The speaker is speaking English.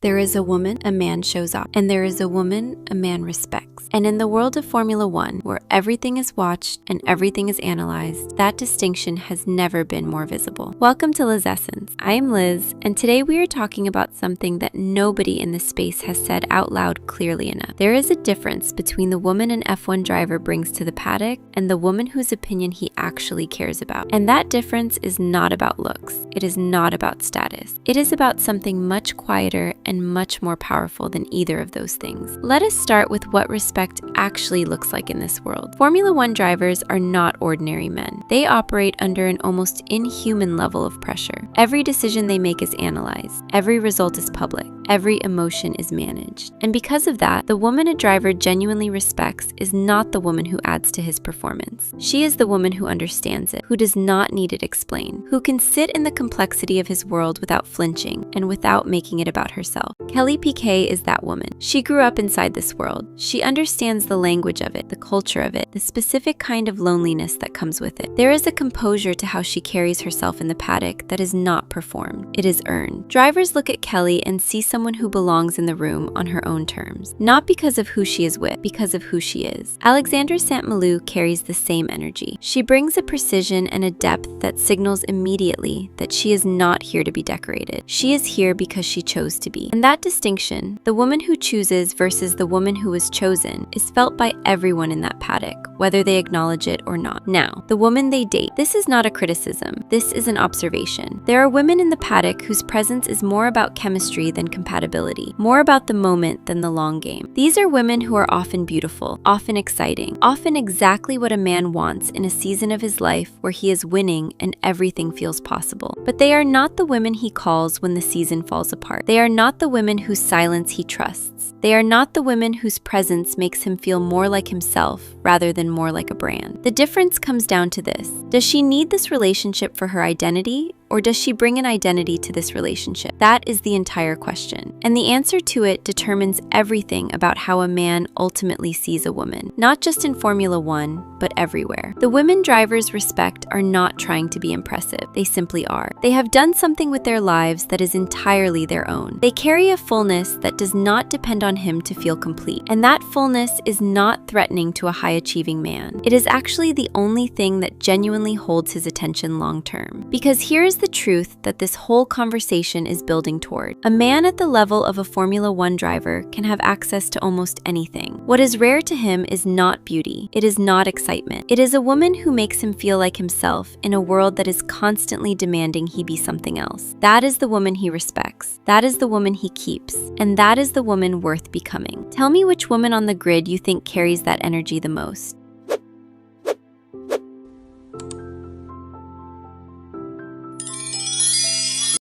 There is a woman a man shows up, and there is a woman a man respects. And in the world of Formula One, where everything is watched and everything is analyzed, that distinction has never been more visible. Welcome to Lizessence. I am Liz, and today we are talking about something that nobody in this space has said out loud clearly enough. There is a difference between the woman an F1 driver brings to the paddock and the woman whose opinion he actually cares about. And that difference is not about looks. It is not about status. It is about something much quieter and much more powerful than either of those things. Let us start with what respect actually looks like in this world. Formula One drivers are not ordinary men. They operate under an almost inhuman level of pressure. Every decision they make is analyzed. Every result is public. Every emotion is managed. And because of that, the woman a driver genuinely respects is not the woman who adds to his performance. She is the woman who understands it, who does not need it explained, who can sit in the complexity of his world without flinching and without making it about herself. Kelly Piquet is that woman. She grew up inside this world. She understands the language of it, the culture of it, the specific kind of loneliness that comes with it. There is a composure to how she carries herself in the paddock that is not performed. It is earned. Drivers look at Kelly and see someone who belongs in the room on her own terms, not because of who she is with, because of who she is. Alexandra Saint Mleux carries the same energy. She brings a precision and a depth that signals immediately that she is not here to be decorated. She is here because she chose to be. And that distinction, the woman who chooses versus the woman who was chosen, is felt by everyone in that paddock, whether they acknowledge it or not. Now, the woman they date. This is not a criticism. This is an observation. There are women in the paddock whose presence is more about chemistry than compatibility, more about the moment than the long game. These are women who are often beautiful, often exciting, often exactly what a man wants in a season of his life where he is winning and everything feels possible. But they are not the women he calls when the season falls apart. They are not the women whose silence he trusts. They are not the women whose presence makes him feel more like himself rather than more like a brand. The difference comes down to this. Does she need this relationship for her identity, or does she bring an identity to this relationship? That is the entire question. And the answer to it determines everything about how a man ultimately sees a woman, not just in Formula One, but everywhere. The women drivers respect are not trying to be impressive. They simply are. They have done something with their lives that is entirely their own. They carry a fullness that does not depend on him to feel complete. And that fullness is not threatening to a high-achieving man. It is actually the only thing that genuinely holds his attention long-term. Because here is the truth that this whole conversation is building toward. A man at the level of a Formula One driver can have access to almost anything. What is rare to him is not beauty. It is not excitement. It is a woman who makes him feel like himself in a world that is constantly demanding he be something else. That is the woman he respects. That is the woman he keeps. And that is the woman worth becoming. Tell me which woman on the grid you think carries that energy the most.